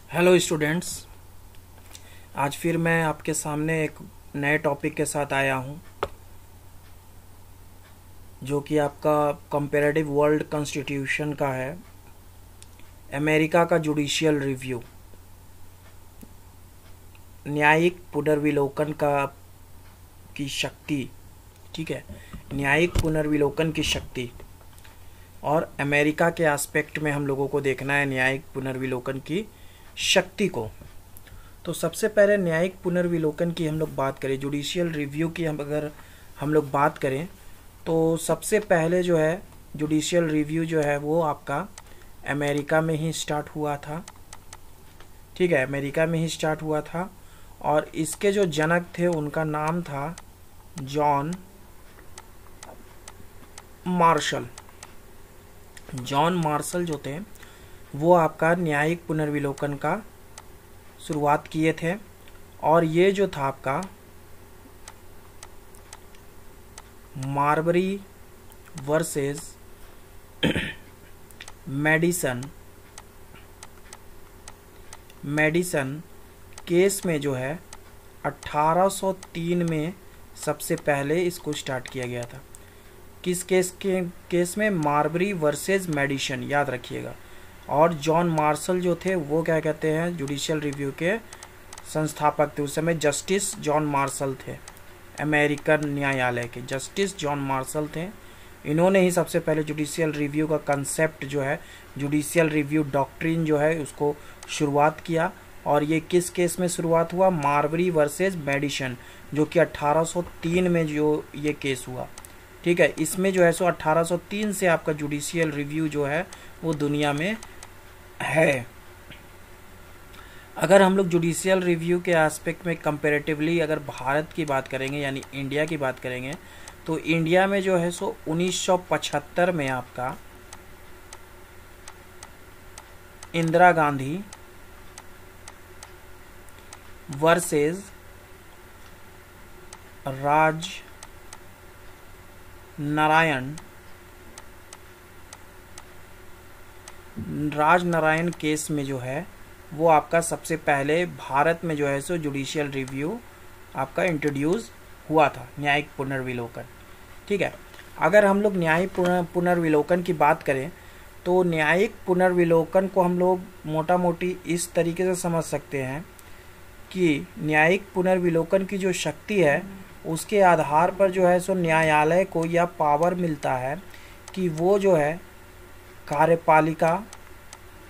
Hello students. आज फिर मैं आपके सामने एक नए टॉपिक के साथ आया हूँ, जो कि आपका कंपैरेटिव वर्ल्ड कॉन्स्टिट्यूशन का है। अमेरिका का जुडिशियल रिव्यू, न्यायिक पुनर्विलोकन की शक्ति। ठीक है, न्यायिक पुनर्विलोकन की शक्ति और अमेरिका के एस्पेक्ट में हम लोगों को देखना है न्यायिक पुनर्विलोकन की शक्ति को। तो सबसे पहले न्यायिक पुनर्विलोकन की हम लोग बात करें, जुडिशियल रिव्यू की अगर हम लोग बात करें, तो सबसे पहले जो है जुडिशियल रिव्यू जो है वो आपका अमेरिका में ही स्टार्ट हुआ था। ठीक है, अमेरिका में ही स्टार्ट हुआ था और इसके जो जनक थे उनका नाम था जॉन मार्शल। जॉन मार्शल जो थे वो आपका न्यायिक पुनर्विलोकन का शुरुआत किए थे। और ये जो था आपका मार्बरी वर्सेस मेडिसन केस में जो है 1803 में सबसे पहले इसको स्टार्ट किया गया था। किस केस में? मार्बरी वर्सेस मेडिसन, याद रखिएगा। और जॉन मार्शल जो थे वो क्या कहते हैं, जुडिशियल रिव्यू के संस्थापक थे। उस समय जस्टिस जॉन मार्शल थे, अमेरिकन न्यायालय के जस्टिस जॉन मार्शल थे। इन्होंने ही सबसे पहले जुडिशियल रिव्यू का कंसेप्ट जो है, जुडिशियल रिव्यू डॉक्ट्रिन जो है, उसको शुरुआत किया। और ये किस केस में शुरुआत हुआ? मार्बरी वर्सेस मेडिसन, जो कि 1803 में जो ये केस हुआ। ठीक है, इसमें जो है सो 1803 से आपका जुडिशियल रिव्यू जो है वो दुनिया में है। अगर हम लोग जुडिशियल रिव्यू के एस्पेक्ट में कंपैरेटिवली अगर भारत की बात करेंगे, यानी इंडिया की बात करेंगे, तो इंडिया में जो है सो 1975 में आपका इंदिरा गांधी वर्सेस राजनारायण केस में जो है वो आपका सबसे पहले भारत में जो है सो जुडिशियल रिव्यू आपका इंट्रोड्यूस हुआ था, न्यायिक पुनर्विलोकन। ठीक है, अगर हम लोग न्यायिक पुनर्विलोकन की बात करें तो न्यायिक पुनर्विलोकन को हम लोग मोटा मोटी इस तरीके से समझ सकते हैं कि न्यायिक पुनर्विलोकन की जो शक्ति है उसके आधार पर जो है सो न्यायालय को यह पावर मिलता है कि वो जो है कार्यपालिका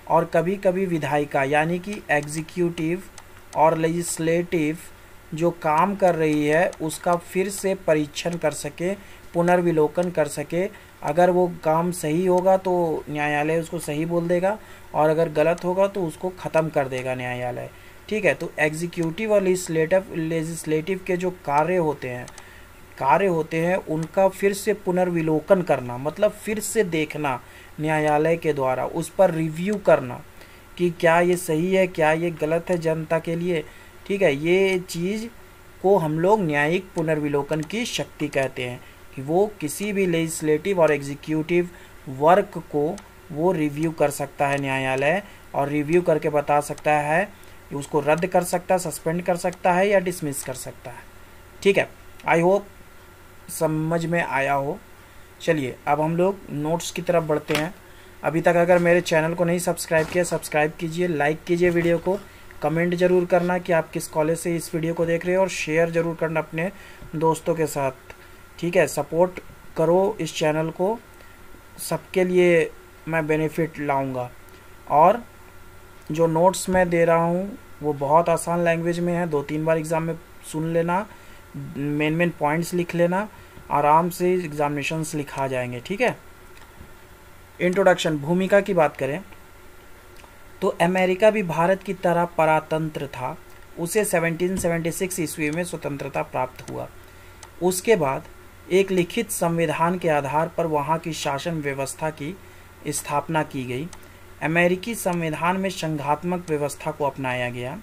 और कभी कभी विधायिका, यानी कि एग्जीक्यूटिव और लेजिस्लेटिव जो काम कर रही है उसका फिर से परीक्षण कर सके, पुनर्विलोकन कर सके। अगर वो काम सही होगा तो न्यायालय उसको सही बोल देगा और अगर गलत होगा तो उसको ख़त्म कर देगा न्यायालय। ठीक है, तो एग्जीक्यूटिव और लेजिस्लेटिव के जो कार्य होते हैं उनका फिर से पुनर्विलोकन करना, मतलब फिर से देखना न्यायालय के द्वारा, उस पर रिव्यू करना कि क्या ये सही है, क्या ये गलत है जनता के लिए। ठीक है, ये चीज़ को हम लोग न्यायिक पुनर्विलोकन की शक्ति कहते हैं कि वो किसी भी लेजिस्लेटिव और एग्जीक्यूटिव वर्क को वो रिव्यू कर सकता है न्यायालय, और रिव्यू करके बता सकता है कि उसको रद्द कर सकता है, सस्पेंड कर सकता है या डिसमिस कर सकता है। ठीक है, आई होप समझ में आया हो। चलिए अब हम लोग नोट्स की तरफ बढ़ते हैं। अभी तक अगर मेरे चैनल को नहीं सब्सक्राइब किया, सब्सक्राइब कीजिए, लाइक कीजिए वीडियो को, कमेंट जरूर करना कि आप किस कॉलेज से इस वीडियो को देख रहे हो, और शेयर जरूर करना अपने दोस्तों के साथ। ठीक है, सपोर्ट करो इस चैनल को, सबके लिए मैं बेनिफिट लाऊंगा। और जो नोट्स मैं दे रहा हूँ वो बहुत आसान लैंग्वेज में है, 2-3 बार एग्ज़ाम में सुन लेना, मेन पॉइंट्स लिख लेना, आराम से एग्जामिनेशंस लिखा जाएंगे। ठीक है, इंट्रोडक्शन, भूमिका की बात करें तो अमेरिका भी भारत की तरह परातंत्र था। उसे 1776 ईस्वी में स्वतंत्रता प्राप्त हुआ। उसके बाद एक लिखित संविधान के आधार पर वहाँ की शासन व्यवस्था की स्थापना की गई। अमेरिकी संविधान में संघात्मक व्यवस्था को अपनाया गया।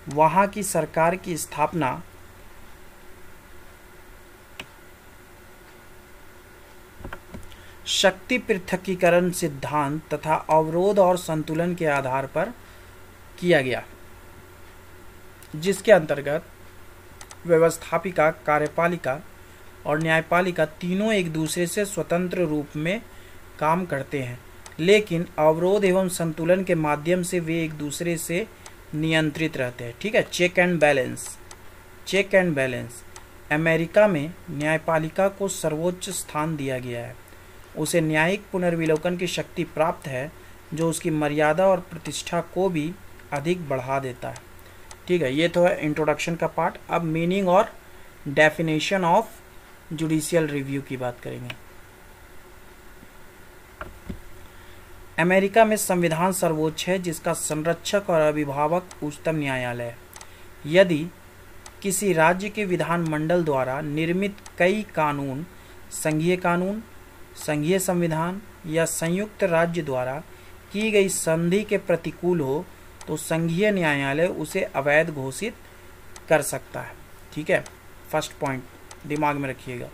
वहाँ की सरकार की स्थापना शक्ति पृथकीकरण सिद्धांत तथा अवरोध और संतुलन के आधार पर किया गया, जिसके अंतर्गत व्यवस्थापिका, कार्यपालिका और न्यायपालिका तीनों एक दूसरे से स्वतंत्र रूप में काम करते हैं, लेकिन अवरोध एवं संतुलन के माध्यम से वे एक दूसरे से नियंत्रित रहते हैं। ठीक है, check and balance. Check and balance. America में न्यायपालिका को सर्वोच्च स्थान दिया गया है। उसे न्यायिक पुनर्विलोकन की शक्ति प्राप्त है, जो उसकी मर्यादा और प्रतिष्ठा को भी अधिक बढ़ा देता है। ठीक है, ये तो है इंट्रोडक्शन का पार्ट। अब मीनिंग और डेफिनेशन ऑफ जुडिशियल रिव्यू की बात करेंगे। अमेरिका में संविधान सर्वोच्च है, जिसका संरक्षक और अभिभावक उच्चतम न्यायालय है। यदि किसी राज्य के विधानमंडल द्वारा निर्मित कई कानून कानून, संघीय संविधान या संयुक्त राज्य द्वारा की गई संधि के प्रतिकूल हो, तो संघीय न्यायालय उसे अवैध घोषित कर सकता है। ठीक है, फर्स्ट पॉइंट दिमाग में रखिएगा।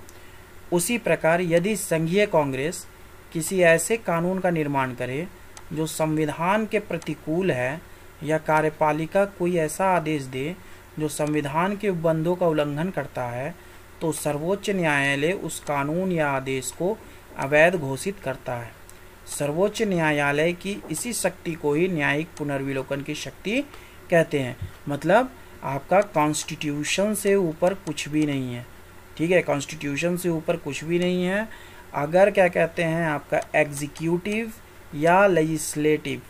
उसी प्रकार यदि संघीय कांग्रेस किसी ऐसे कानून का निर्माण करे जो संविधान के प्रतिकूल है, या कार्यपालिका कोई ऐसा आदेश दे जो संविधान के उपबंधों का उल्लंघन करता है, तो सर्वोच्च न्यायालय उस कानून या आदेश को अवैध घोषित करता है। सर्वोच्च न्यायालय की इसी शक्ति को ही न्यायिक पुनर्विलोकन की शक्ति कहते हैं। मतलब आपका कॉन्स्टिट्यूशन से ऊपर कुछ भी नहीं है। ठीक है, कॉन्स्टिट्यूशन से ऊपर कुछ भी नहीं है। अगर क्या कहते हैं आपका एग्जीक्यूटिव या लेजिस्लेटिव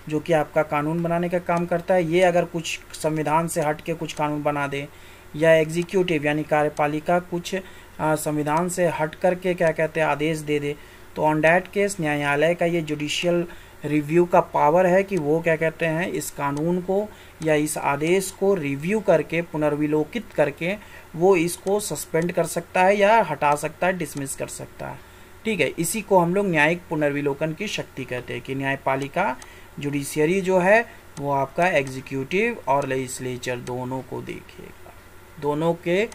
जो कि आपका कानून बनाने का काम करता है, ये अगर कुछ संविधान से हट के कुछ कानून बना दे, या एग्जीक्यूटिव यानी कार्यपालिका कुछ संविधान से हट करके क्या कहते हैं आदेश दे दे, तो ऑन डैट केस न्यायालय का ये जुडिशियल रिव्यू का पावर है कि वो क्या कहते हैं इस कानून को या इस आदेश को रिव्यू करके, पुनर्विलोकित करके वो इसको सस्पेंड कर सकता है या हटा सकता है, डिसमिस कर सकता है। ठीक है, इसी को हम लोग न्यायिक पुनर्विलोकन की शक्ति कहते हैं कि न्यायपालिका, जुडिशियरी जो है वो आपका एग्जीक्यूटिव और लेजिस्लेचर दोनों को देखेगा, दोनों के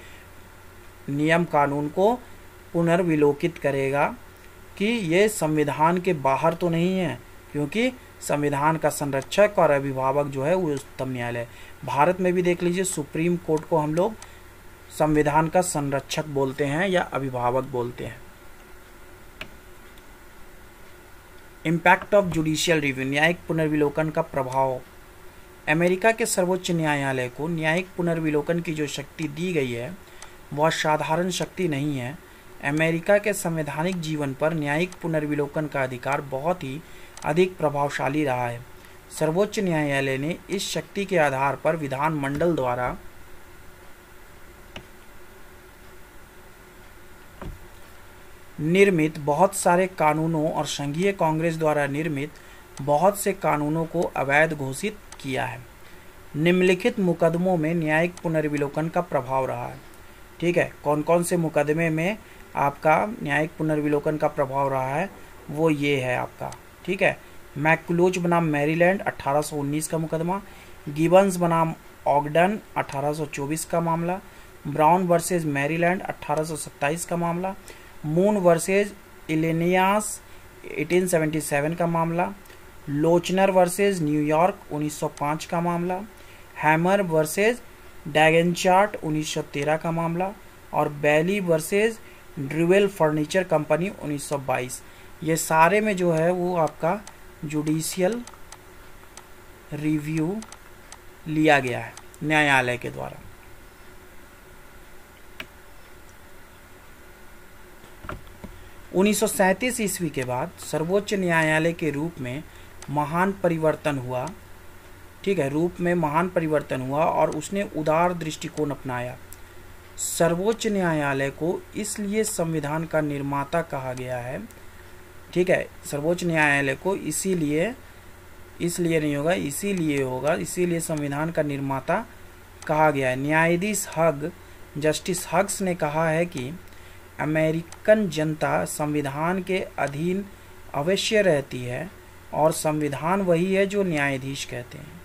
नियम कानून को पुनर्विलोकित करेगा कि ये संविधान के बाहर तो नहीं है, क्योंकि संविधान का संरक्षक और अभिभावक जो है वो उच्चतम न्यायालय। भारत में भी देख लीजिए, सुप्रीम कोर्ट को हम लोग संविधान का संरक्षक बोलते हैं या अभिभावक बोलते हैं। इम्पैक्ट ऑफ जुडिशियल रिव्यू, न्यायिक पुनर्विलोकन का प्रभाव। अमेरिका के सर्वोच्च न्यायालय को न्यायिक पुनर्विलोकन की जो शक्ति दी गई है वह साधारण शक्ति नहीं है। अमेरिका के संवैधानिक जीवन पर न्यायिक पुनर्विलोकन का अधिकार बहुत ही अधिक प्रभावशाली रहा है। सर्वोच्च न्यायालय ने इस शक्ति के आधार पर विधानमंडल द्वारा निर्मित बहुत सारे कानूनों और संघीय कांग्रेस द्वारा निर्मित बहुत से कानूनों को अवैध घोषित किया है। निम्नलिखित मुकदमों में न्यायिक पुनर्विलोकन का प्रभाव रहा है। ठीक है, कौन कौन से मुकदमे में आपका न्यायिक पुनर्विलोकन का प्रभाव रहा है वो ये है आपका। ठीक है, मैकलूज बनाम मैरीलैंड 1819 का मुकदमा, गिबन्स बनाम ऑगडन 1824 का मामला, ब्राउन वर्सेस मैरीलैंड 1827 का मामला, मून वर्सेस इलेनियास 1877 का मामला, लोचनर वर्सेस न्यूयॉर्क 1905 का मामला, हैमर वर्सेस डैगनचार्ट 1913 का मामला, और बैली वर्सेस ड्रिवेल फर्नीचर कंपनी 1922। ये सारे में जो है वो आपका जुडिशियल रिव्यू लिया गया है न्यायालय के द्वारा। उन्नीस ईस्वी के बाद सर्वोच्च न्यायालय के रूप में महान परिवर्तन हुआ। ठीक है, रूप में महान परिवर्तन हुआ और उसने उदार दृष्टिकोण अपनाया। सर्वोच्च न्यायालय को इसलिए संविधान का निर्माता कहा गया है। ठीक है, सर्वोच्च न्यायालय को इसीलिए नहीं होगा, इसीलिए संविधान का निर्माता कहा गया है। न्यायाधीश जस्टिस हग्स ने कहा है कि अमेरिकन जनता संविधान के अधीन अवश्य रहती है और संविधान वही है जो न्यायाधीश कहते हैं।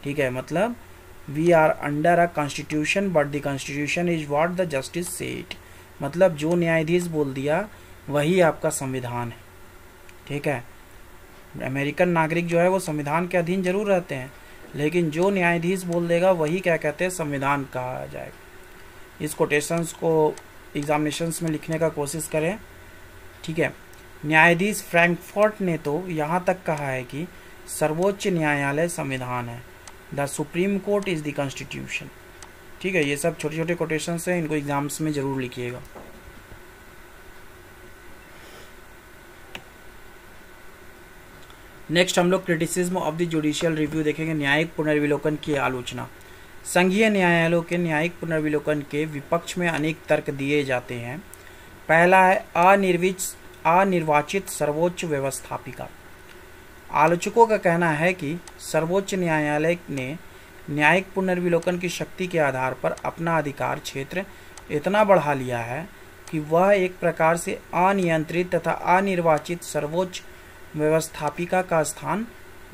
ठीक है, मतलब we are under a constitution but the constitution is what the justice said. मतलब जो न्यायाधीश बोल दिया वही आपका संविधान है। ठीक है, अमेरिकन नागरिक जो है वो संविधान के अधीन जरूर रहते हैं, लेकिन जो न्यायाधीश बोल देगा वही क्या कहते हैं, संविधान कहा जाएगा। इस कोटेशंस को एग्जामिनेशंस में लिखने का कोशिश करें, ठीक है। न्यायाधीश फ्रैंकफर्ट ने तो यहाँ तक कहा है कि सर्वोच्च न्यायालय संविधान है, the supreme court is the constitution, ठीक है। ये सब छोटे छोटे कोटेशंस हैं, इनको एग्जाम्स में जरूर लिखिएगा। नेक्स्ट हम लोग criticism of the judicial review देखेंगे, न्यायिक पुनर्विलोकन की आलोचना। संघीय न्यायालयों के न्यायिक पुनर्विलोकन के विपक्ष में अनेक तर्क दिए जाते हैं। पहला है अनिर्वाचित सर्वोच्च व्यवस्थापिका। आलोचकों का कहना है कि सर्वोच्च न्यायालय ने न्यायिक पुनर्विलोकन की शक्ति के आधार पर अपना अधिकार क्षेत्र इतना बढ़ा लिया है कि वह एक प्रकार से अनियंत्रित तथा अनिर्वाचित सर्वोच्च व्यवस्थापिका का स्थान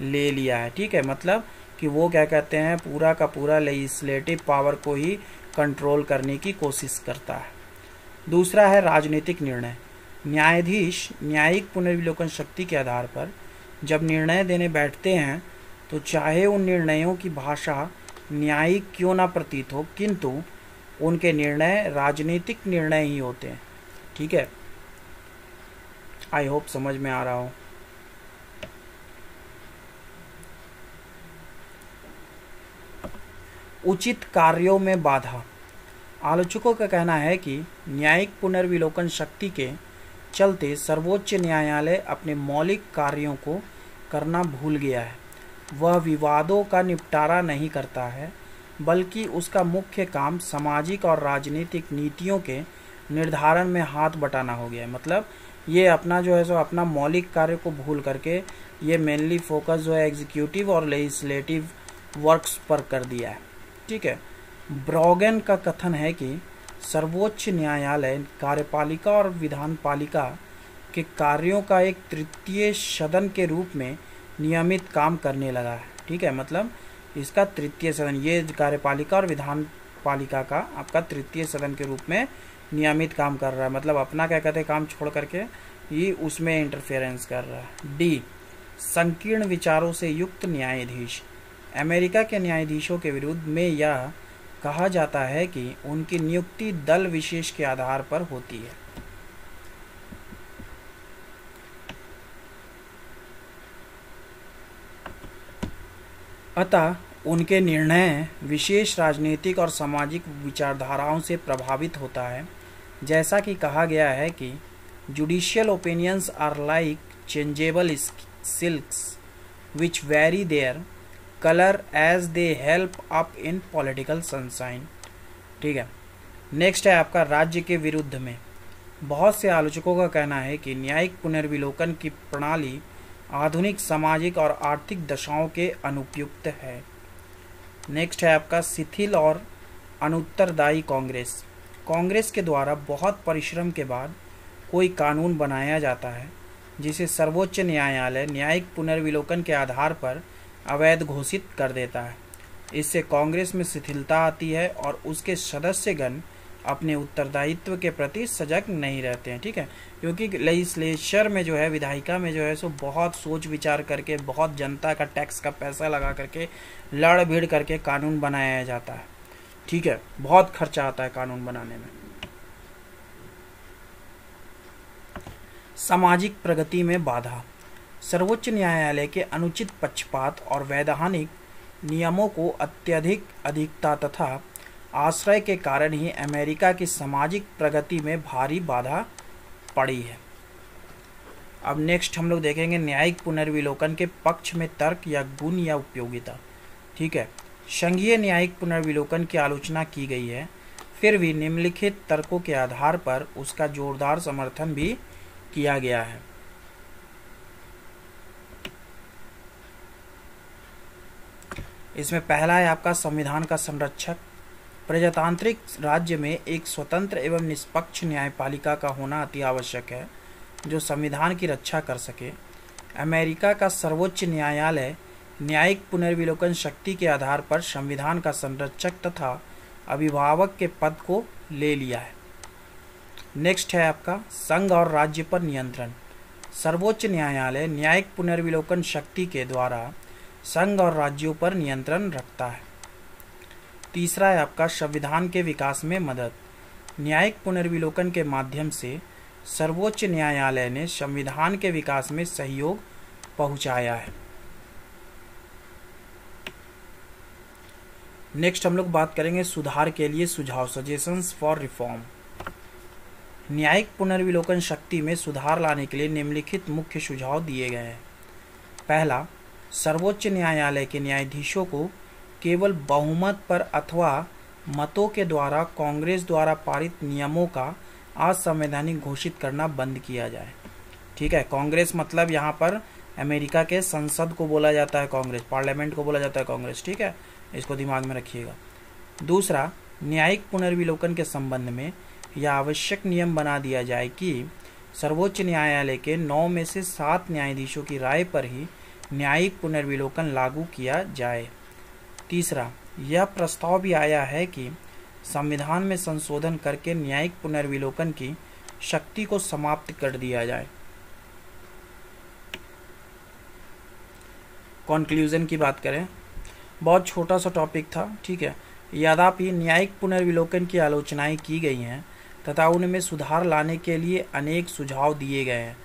ले लिया है, ठीक है। मतलब कि वो क्या कहते हैं, पूरा का पूरा लेजिस्लेटिव पावर को ही कंट्रोल करने की कोशिश करता है। दूसरा है राजनीतिक निर्णय। न्यायाधीश न्यायिक पुनर्विलोकन शक्ति के आधार पर जब निर्णय देने बैठते हैं तो चाहे उन निर्णयों की भाषा न्यायिक क्यों ना प्रतीत हो, किंतु उनके निर्णय राजनीतिक निर्णय ही होते हैं, ठीक है। आई होप समझ में आ रहा हो। उचित कार्यों में बाधा। आलोचकों का कहना है कि न्यायिक पुनर्विलोकन शक्ति के चलते सर्वोच्च न्यायालय अपने मौलिक कार्यों को करना भूल गया है। वह विवादों का निपटारा नहीं करता है, बल्कि उसका मुख्य काम सामाजिक और राजनीतिक नीतियों के निर्धारण में हाथ बटाना हो गया है। मतलब ये अपना जो है सो अपना मौलिक कार्य को भूल करके ये मेनली फोकस जो है एग्जीक्यूटिव और लेजिस्लेटिव वर्क्स पर कर दिया है, ठीक है। ब्रॉगन का कथन है कि सर्वोच्च न्यायालय कार्यपालिका और विधानपालिका के कार्यों का एक तृतीय सदन के रूप में नियमित काम करने लगा है, ठीक है। मतलब इसका तृतीय सदन, ये कार्यपालिका और विधानपालिका का आपका तृतीय सदन के रूप में नियमित काम कर रहा है। मतलब अपना क्या कहते हैं काम छोड़ करके ये उसमें इंटरफेरेंस कर रहा है। डी, संकीर्ण विचारों से युक्त न्यायाधीश। अमेरिका के न्यायाधीशों के विरुद्ध में यह कहा जाता है कि उनकी नियुक्ति दल विशेष के आधार पर होती है। अतः उनके निर्णय विशेष राजनीतिक और सामाजिक विचारधाराओं से प्रभावित होता है। जैसा कि कहा गया है कि judicial opinions are like changeable silks which vary their colour as they help up in political sunshine, ठीक है। नेक्स्ट है आपका राज्य के विरुद्ध में। बहुत से आलोचकों का कहना है कि न्यायिक पुनर्विलोकन की प्रणाली आधुनिक सामाजिक और आर्थिक दशाओं के अनुपयुक्त है। नेक्स्ट है आपका शिथिल और अनुत्तरदायी कांग्रेस। कांग्रेस के द्वारा बहुत परिश्रम के बाद कोई कानून बनाया जाता है जिसे सर्वोच्च न्यायालय न्यायिक पुनर्विलोकन के आधार पर अवैध घोषित कर देता है। इससे कांग्रेस में शिथिलता आती है और उसके सदस्यगण अपने उत्तरदायित्व के प्रति सजग नहीं रहते हैं, ठीक है। क्योंकि लेजिस्लेचर में जो है, विधायिका में जो है सो बहुत सोच विचार करके, बहुत जनता का टैक्स का पैसा लगा करके, लड़ भीड़ करके कानून बनाया जाता है, ठीक है। बहुत खर्चा आता है कानून बनाने में। सामाजिक प्रगति में बाधा। सर्वोच्च न्यायालय के अनुचित पक्षपात और वैधानिक नियमों को अत्यधिक अधिकता तथा आश्रय के कारण ही अमेरिका की सामाजिक प्रगति में भारी बाधा पड़ी है। अब नेक्स्ट हम लोग देखेंगे न्यायिक पुनर्विलोकन के पक्ष में तर्क या गुण या उपयोगिता, ठीक है। संघीय न्यायिक पुनर्विलोकन की आलोचना की गई है, फिर भी निम्नलिखित तर्कों के आधार पर उसका जोरदार समर्थन भी किया गया है। इसमें पहला है आपका संविधान का संरक्षक। प्रजातांत्रिक राज्य में एक स्वतंत्र एवं निष्पक्ष न्यायपालिका का होना अति आवश्यक है जो संविधान की रक्षा कर सके। अमेरिका का सर्वोच्च न्यायालय न्यायिक पुनर्विलोकन शक्ति के आधार पर संविधान का संरक्षक तथा अभिभावक के पद को ले लिया है। नेक्स्ट है आपका संघ और राज्य पर नियंत्रण। सर्वोच्च न्यायालय न्यायिक पुनर्विलोकन शक्ति के द्वारा संघ और राज्यों पर नियंत्रण रखता है। तीसरा है आपका संविधान के विकास में मदद। न्यायिक पुनर्विलोकन के माध्यम से सर्वोच्च न्यायालय ने संविधान के विकास में सहयोग पहुंचाया है। नेक्स्ट हम लोग बात करेंगे सुधार के लिए सुझाव, सजेशंस फॉर रिफॉर्म। न्यायिक पुनर्विलोकन शक्ति में सुधार लाने के लिए निम्नलिखित मुख्य सुझाव दिए गए हैं। पहला, सर्वोच्च न्यायालय के न्यायाधीशों को केवल बहुमत पर अथवा मतों के द्वारा कांग्रेस द्वारा पारित नियमों का असंवैधानिक घोषित करना बंद किया जाए। ठीक है, कांग्रेस मतलब यहाँ पर अमेरिका के संसद को बोला जाता है कांग्रेस, पार्लियामेंट को बोला जाता है कांग्रेस। ठीक है, इसको दिमाग में रखिएगा। दूसरा, न्यायिक पुनर्विलोकन के संबंध में यह आवश्यक नियम बना दिया जाए कि सर्वोच्च न्यायालय के 9 में से 7 न्यायाधीशों की राय पर ही न्यायिक पुनर्विलोकन लागू किया जाए। तीसरा, यह प्रस्ताव भी आया है कि संविधान में संशोधन करके न्यायिक पुनर्विलोकन की शक्ति को समाप्त कर दिया जाए। कंक्लूजन की बात करें, बहुत छोटा सा टॉपिक था। ठीक है, यद्यपि न्यायिक पुनर्विलोकन की आलोचनाएं की गई हैं तथा उनमें सुधार लाने के लिए अनेक सुझाव दिए गए हैं,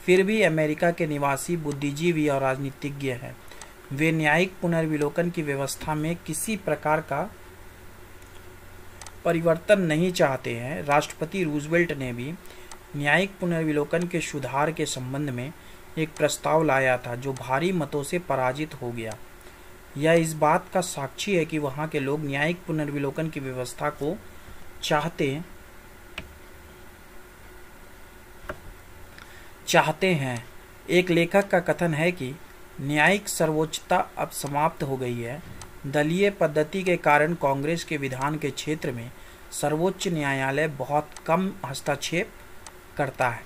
फिर भी अमेरिका के निवासी बुद्धिजीवी और राजनीतिज्ञ हैं। वे न्यायिक पुनर्विलोकन की व्यवस्था में किसी प्रकार का परिवर्तन नहीं चाहते हैं। राष्ट्रपति रूजवेल्ट ने भी न्यायिक पुनर्विलोकन के सुधार के संबंध में एक प्रस्ताव लाया था जो भारी मतों से पराजित हो गया। यह इस बात का साक्षी है कि वहां के लोग न्यायिक पुनर्विलोकन की व्यवस्था को चाहते हैं। एक लेखक का कथन है कि न्यायिक सर्वोच्चता अब समाप्त हो गई है। दलीय पद्धति के कारण कांग्रेस के विधान के क्षेत्र में सर्वोच्च न्यायालय बहुत कम हस्तक्षेप करता है।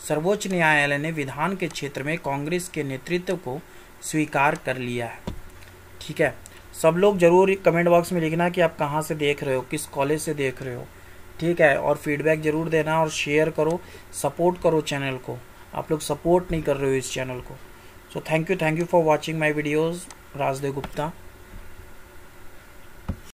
सर्वोच्च न्यायालय ने विधान के क्षेत्र में कांग्रेस के नेतृत्व को स्वीकार कर लिया है। ठीक है, सब लोग जरूर कमेंट बॉक्स में लिखना कि आप कहाँ से देख रहे हो, किस कॉलेज से देख रहे हो। ठीक है, और फीडबैक जरूर देना और शेयर करो, सपोर्ट करो चैनल को। आप लोग सपोर्ट नहीं कर रहे हो इस चैनल को। So thank you for watching my videos. Rajdev Gupta.